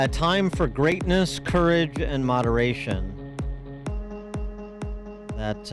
A time for greatness, courage, and moderation. That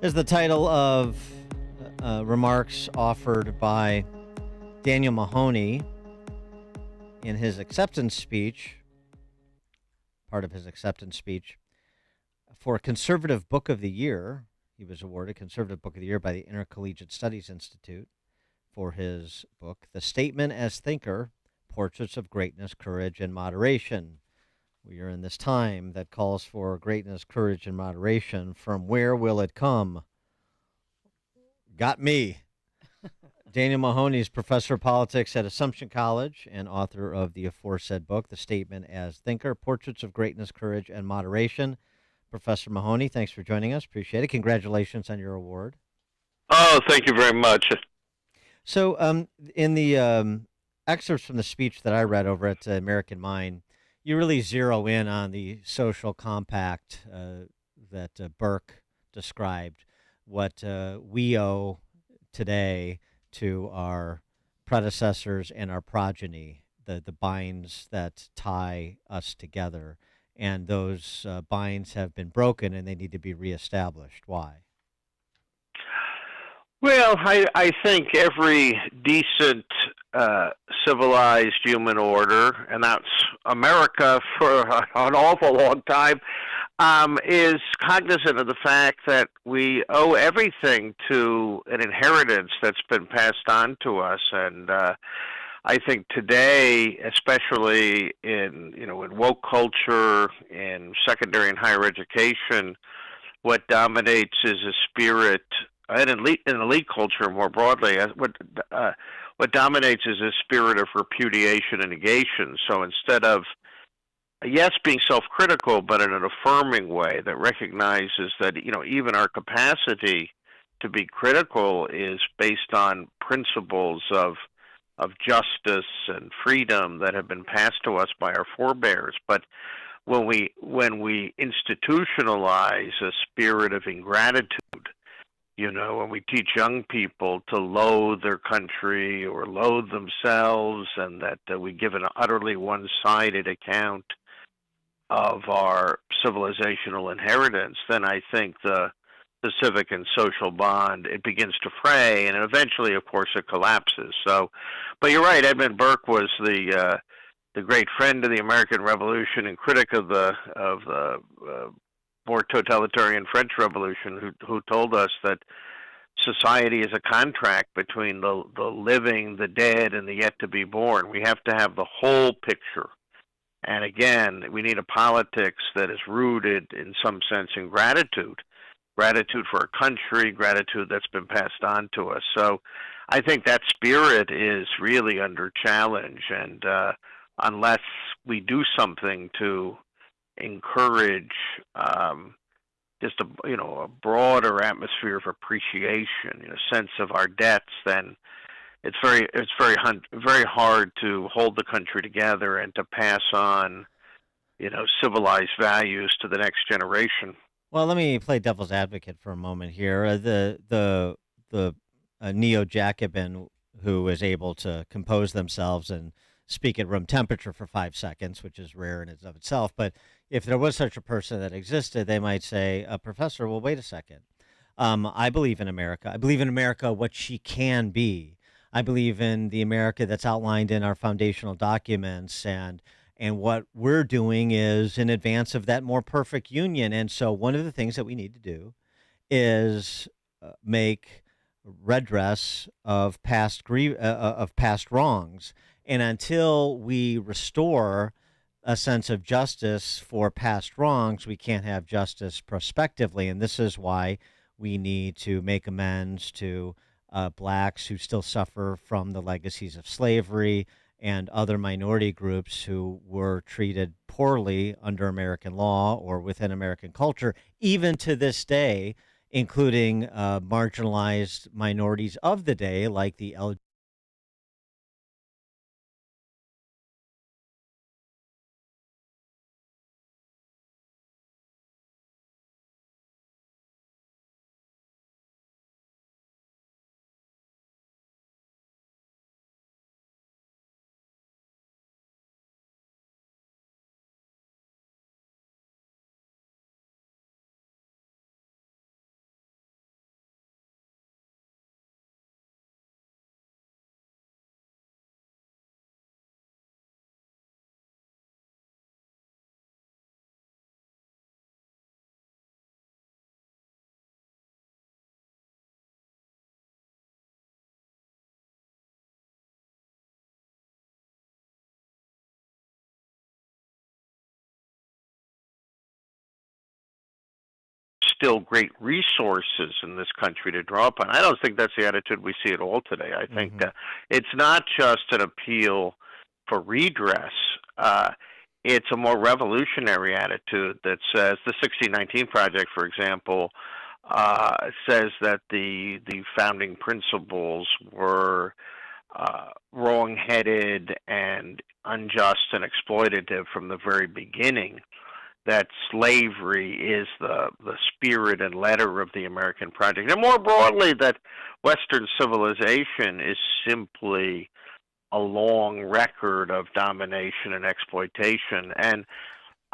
is the title of remarks offered by Daniel Mahoney in his acceptance speech, part of his acceptance speech, for Conservative Book of the Year. He was awarded Conservative Book of the Year by the Intercollegiate Studies Institute for his book, The Statement as Thinker, Portraits of Greatness, Courage, and Moderation. We are in this time that calls for greatness, courage, and moderation. From where will it come? Got me. Daniel Mahoney is professor of politics at Assumption College and author of the aforesaid book, The Statement as Thinker, Portraits of Greatness, Courage, and Moderation. Professor Mahoney, thanks for joining us. Appreciate it. Congratulations on your award. Oh, thank you very much. So, in the excerpts from the speech that I read over at American Mind, you really zero in on the social compact that Burke described, what we owe today to our predecessors and our progeny, the binds that tie us together. And those binds have been broken and they need to be reestablished. Why? Well, I think every decent, civilized human order, and that's America for an awful long time, is cognizant of the fact that we owe everything to an inheritance that's been passed on to us. And I think today, especially in woke culture, in secondary and higher education, what dominates is a spirit, and in elite culture more broadly, what dominates is a spirit of repudiation and negation. So instead of, yes, being self-critical, but in an affirming way that recognizes that even our capacity to be critical is based on principles of justice and freedom that have been passed to us by our forebears. But when we institutionalize a spirit of ingratitude, when we teach young people to loathe their country or loathe themselves, and that we give an utterly one-sided account of our civilizational inheritance, then I think the civic and social bond, it begins to fray, and eventually, of course, it collapses. So, but you're right. Edmund Burke was the great friend of the American Revolution and critic of the more totalitarian French Revolution, who told us that society is a contract between the living, the dead, and the yet to be born. We have to have the whole picture. And again, we need a politics that is rooted in some sense in gratitude for our country, gratitude that's been passed on to us. So I think that spirit is really under challenge, and unless we do something to encourage just a broader atmosphere of appreciation, a sense of our debts, then it's very hard to hold the country together and to pass on civilized values to the next generation. Well, let me play devil's advocate for a moment here. The neo-Jacobin who is able to compose themselves and speak at room temperature for 5 seconds, which is rare in and of itself. But if there was such a person that existed, they might say, Professor, well, wait a second. I believe in America. I believe in America, what she can be. I believe in the America that's outlined in our foundational documents, and what we're doing is in advance of that more perfect union. And so one of the things that we need to do is make redress of past wrongs. And until we restore a sense of justice for past wrongs, we can't have justice prospectively. And this is why we need to make amends to blacks who still suffer from the legacies of slavery, and other minority groups who were treated poorly under American law or within American culture, even to this day, including marginalized minorities of the day, like the LGBT still great resources in this country to draw upon. I don't think that's the attitude we see at all today. I think Hmm. it's not just an appeal for redress. It's a more revolutionary attitude that says the 1619 Project, for example, says that the founding principles were wrong-headed and unjust and exploitative from the very beginning, that slavery is the spirit and letter of the American project. And more broadly, that Western civilization is simply a long record of domination and exploitation. And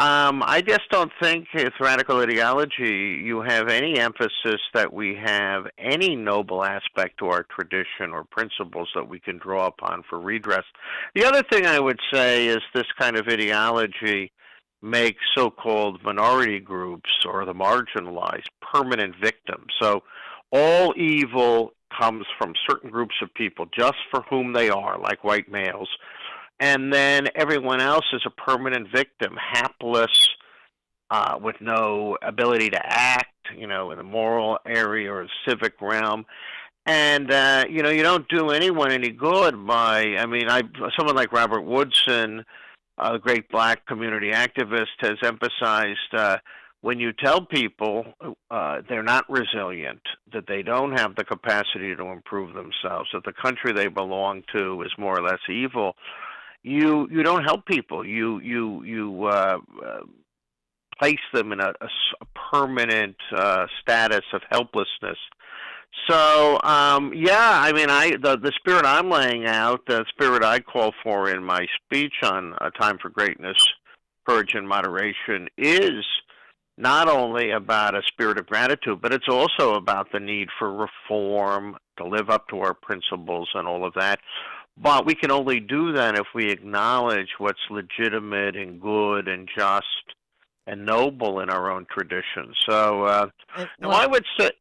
I just don't think with radical ideology you have any emphasis that we have any noble aspect to our tradition or principles that we can draw upon for redress. The other thing I would say is this kind of ideology makes so-called minority groups or the marginalized permanent victims. So all evil comes from certain groups of people just for whom they are, like white males, and then everyone else is a permanent victim, hapless, with no ability to act, in the moral area or the civic realm. And you don't do anyone any good by. I mean, someone like Robert Woodson, a great black community activist, has emphasized when you tell people they're not resilient, that they don't have the capacity to improve themselves, that the country they belong to is more or less evil. You don't help people. You place them in a permanent status of helplessness. So yeah, I mean, the spirit I'm laying out, the spirit I call for in my speech on A Time for Greatness, Courage and Moderation, is not only about a spirit of gratitude, but it's also about the need for reform, to live up to our principles and all of that. But we can only do that if we acknowledge what's legitimate and good and just and noble in our own tradition. So now I would say,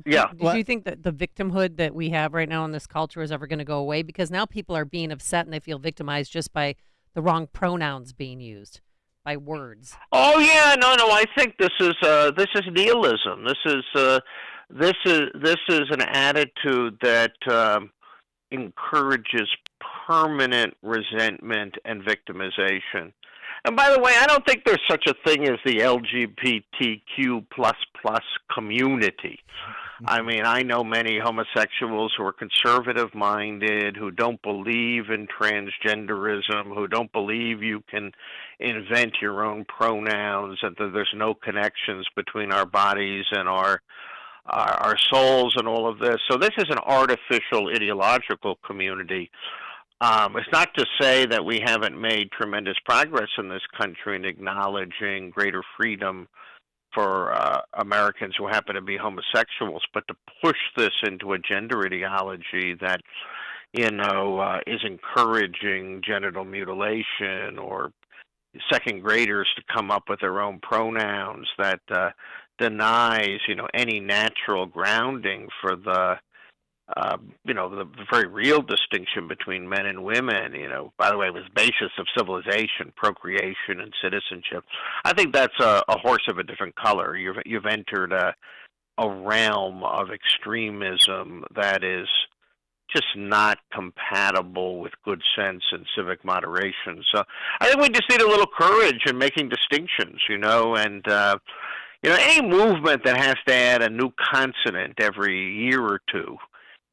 yeah. Do you think that the victimhood that we have right now in this culture is ever going to go away? Because now people are being upset and they feel victimized just by the wrong pronouns being used, by words. Oh yeah, no. I think this is nihilism. This is an attitude that encourages permanent resentment and victimization. And by the way, I don't think there's such a thing as the LGBTQ plus community. I mean, I know many homosexuals who are conservative-minded, who don't believe in transgenderism, who don't believe you can invent your own pronouns, and that there's no connections between our bodies and our souls and all of this. So this is an artificial ideological community. It's not to say that we haven't made tremendous progress in this country in acknowledging greater freedom for Americans who happen to be homosexuals, but to push this into a gender ideology that, is encouraging genital mutilation or second graders to come up with their own pronouns, that denies, any natural grounding for the very real distinction between men and women, by the way, was basis of civilization, procreation, and citizenship. I think that's a horse of a different color. You've entered a realm of extremism that is just not compatible with good sense and civic moderation. So I think we just need a little courage in making distinctions, and any movement that has to add a new consonant every year or two,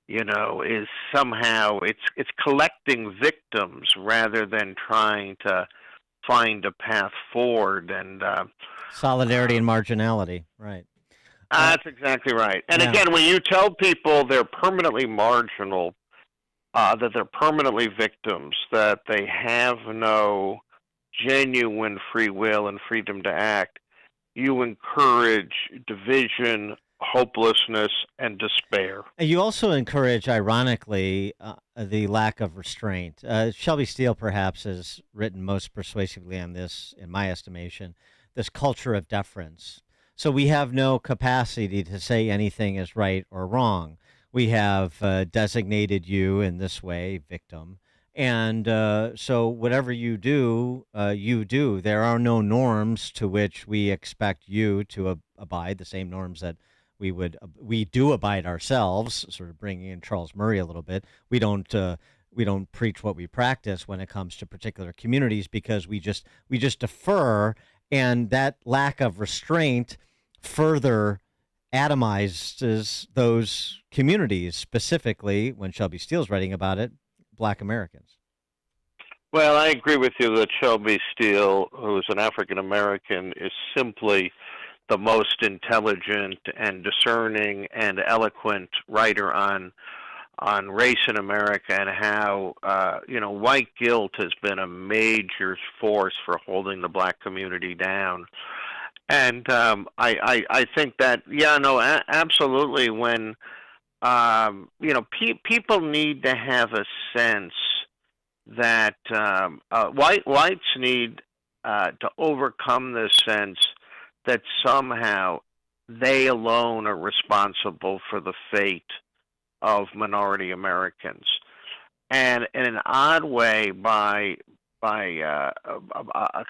is somehow it's collecting victims rather than trying to find a path forward. And Solidarity and marginality, right? That's exactly right. And Yeah. again, when you tell people they're permanently marginal, that they're permanently victims, that they have no genuine free will and freedom to act, you encourage division, hopelessness, and despair. And you also encourage, ironically, the lack of restraint. Shelby Steele, perhaps, has written most persuasively on this, in my estimation, this culture of deference. So we have no capacity to say anything is right or wrong. We have designated you in this way, victim, And so whatever you do, you do. There are no norms to which we expect you to abide, the same norms that we do abide ourselves, sort of bringing in Charles Murray a little bit. We don't preach what we practice when it comes to particular communities, because we just defer, and that lack of restraint further atomizes those communities, specifically when Shelby Steele's writing about it, Black Americans. Well, I agree with you that Shelby Steele, who is an African American, is simply the most intelligent and discerning and eloquent writer on race in America, and how white guilt has been a major force for holding the black community down. And I think that absolutely, when people need to have a sense that whites need to overcome this sense that somehow they alone are responsible for the fate of minority Americans, and in an odd way, by a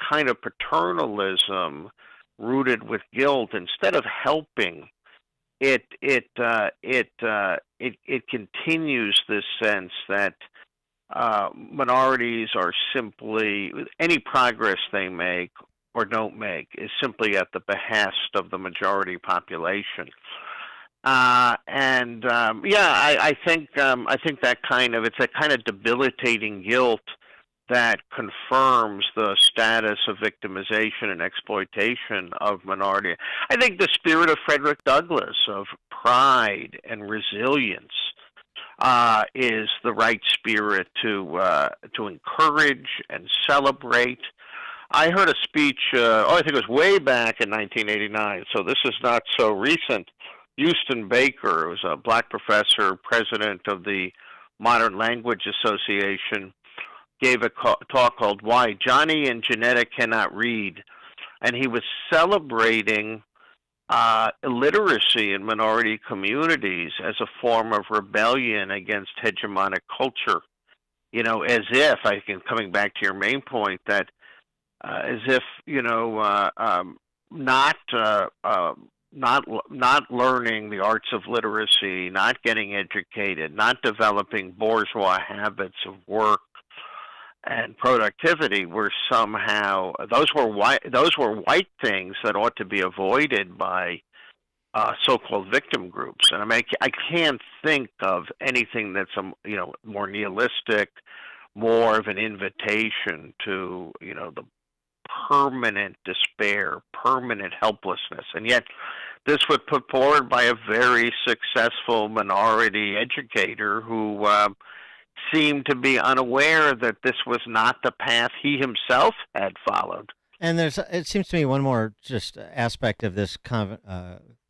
kind of paternalism rooted with guilt, instead of helping, it continues this sense that minorities are simply, any progress they make or don't make is simply at the behest of the majority population. I think that it's a kind of debilitating guilt that confirms the status of victimization and exploitation of minority. I think the spirit of Frederick Douglass, of pride and resilience, is the right spirit to encourage and celebrate. I heard a speech, I think it was way back in 1989, so this is not so recent. Houston Baker, who was a black professor, president of the Modern Language Association, gave a talk called "Why Johnny and Janetta Cannot Read," and he was celebrating illiteracy in minority communities as a form of rebellion against hegemonic culture. As if, coming back to your main point, that as if not learning the arts of literacy, not getting educated, not developing bourgeois habits of work and productivity were somehow, those were white things that ought to be avoided by so-called victim groups. And I can't think of anything that's more nihilistic, more of an invitation to the permanent despair, permanent helplessness. And yet this was put forward by a very successful minority educator who seemed to be unaware that this was not the path he himself had followed. And it seems to me, one more just aspect of this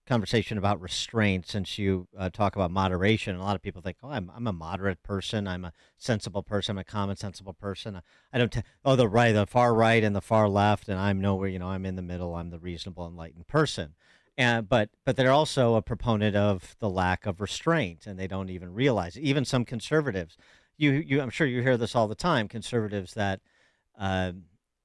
conversation about restraint, since you talk about moderation. A lot of people think, oh, I'm a moderate person, I'm a sensible person, I'm a common sensible person. I don't the far right and the far left, and I'm nowhere, I'm in the middle, I'm the reasonable, enlightened person. But they're also a proponent of the lack of restraint, and they don't even realize it. Even some conservatives, I'm sure you hear this all the time, conservatives that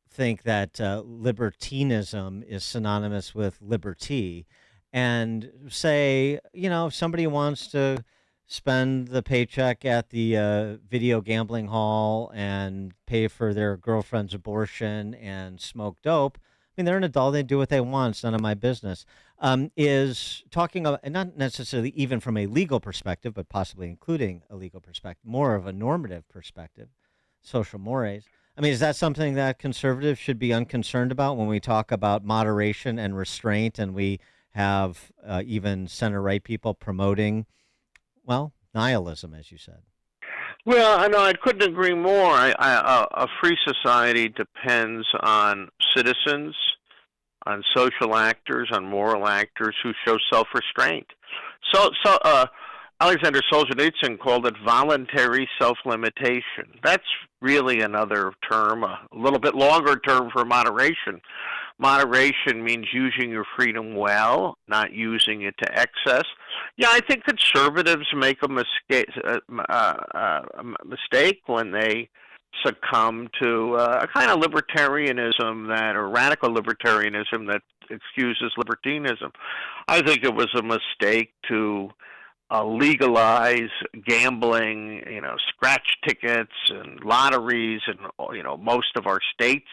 think that libertinism is synonymous with liberty, and say, if somebody wants to spend the paycheck at the video gambling hall and pay for their girlfriend's abortion and smoke dope, they're an adult, they do what they want, it's none of my business. Is talking about, and not necessarily even from a legal perspective, but possibly including a legal perspective, more of a normative perspective, social mores. Is that something that conservatives should be unconcerned about when we talk about moderation and restraint, and we have even center-right people promoting, nihilism, as you said? Well, I couldn't agree more. A free society depends on citizens, on social actors, on moral actors who show self-restraint. So Alexander Solzhenitsyn called it voluntary self-limitation. That's really another term, a little bit longer term for moderation. moderation means using your freedom well, not using it to excess. Yeah, I think conservatives make a mistake when they succumb to a kind of libertarianism or radical libertarianism that excuses libertinism. I think it was a mistake to legalize gambling, scratch tickets and lotteries and most of our states.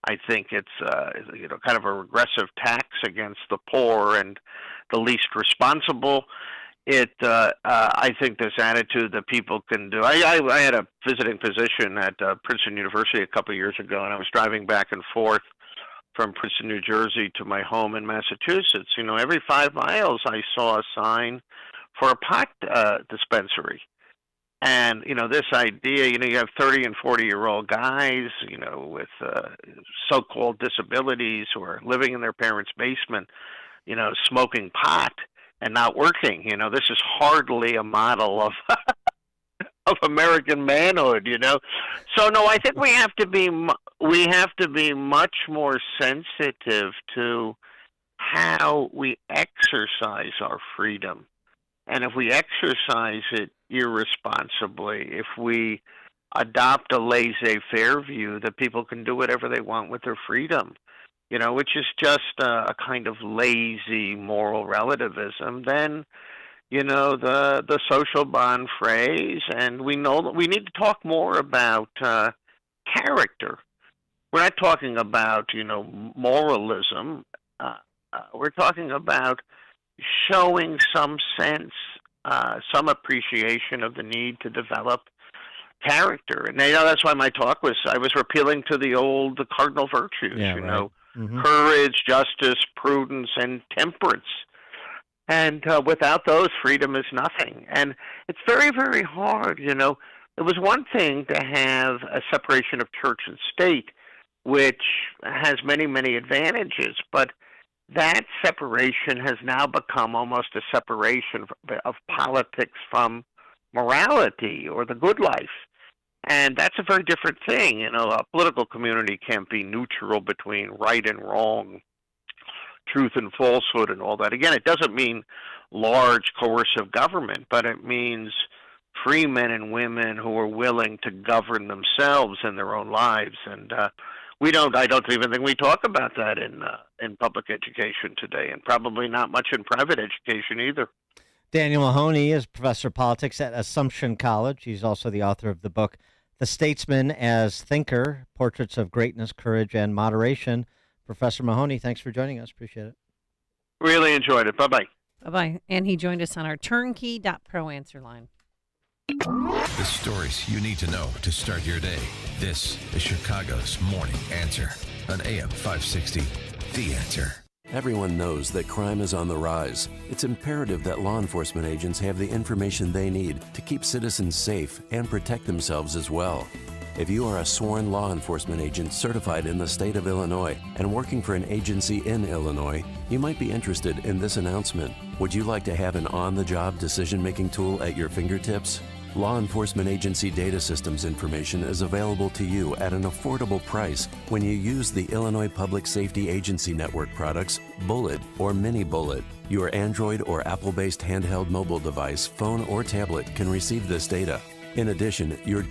I think it's kind of a regressive tax against the poor and the least responsible. I think this attitude that people can do. I had a visiting physician at Princeton University a couple of years ago, and I was driving back and forth from Princeton, New Jersey to my home in Massachusetts. Every 5 miles I saw a sign for a pot dispensary. And, this idea, you have 30 and 40-year-old guys, with so-called disabilities who are living in their parents' basement, smoking pot and not working. This is hardly a model of of American manhood, So no, I think we have to be much more sensitive to how we exercise our freedom. And if we exercise it irresponsibly, if we adopt a laissez-faire view that people can do whatever they want with their freedom, which is just a kind of lazy moral relativism, then, the social bond phrase, and we know that we need to talk more about character. We're not talking about, moralism. We're talking about showing some sense, some appreciation of the need to develop character. And that's why my talk I was appealing to the cardinal virtues, Right. Mm-hmm. Courage, justice, prudence, and temperance. And without those, freedom is nothing. And it's very, very hard, It was one thing to have a separation of church and state, which has many, many advantages, but that separation has now become almost a separation of politics from morality or the good life. And that's a very different thing. A political community can't be neutral between right and wrong, truth and falsehood and all that. Again, it doesn't mean large coercive government, but it means free men and women who are willing to govern themselves in their own lives. And I don't even think we talk about that in public education today, and probably not much in private education either. Daniel Mahoney is professor of politics at Assumption College. He's also the author of the book, The Statesman as Thinker, Portraits of Greatness, Courage, and Moderation. Professor Mahoney, thanks for joining us. Appreciate it. Really enjoyed it. Bye-bye. Bye-bye. And he joined us on our turnkey.pro answer line. The stories you need to know to start your day. This is Chicago's Morning Answer on AM 560. The Answer. Everyone knows that crime is on the rise. It's imperative that law enforcement agents have the information they need to keep citizens safe and protect themselves as well. If you are a sworn law enforcement agent certified in the state of Illinois and working for an agency in Illinois, you might be interested in this announcement. Would you like to have an on-the-job decision-making tool at your fingertips? Law enforcement agency data systems information is available to you at an affordable price when you use the Illinois Public Safety Agency Network products Bullet or Mini Bullet. Your Android or Apple-based handheld mobile device, phone or tablet can receive this data. In addition, your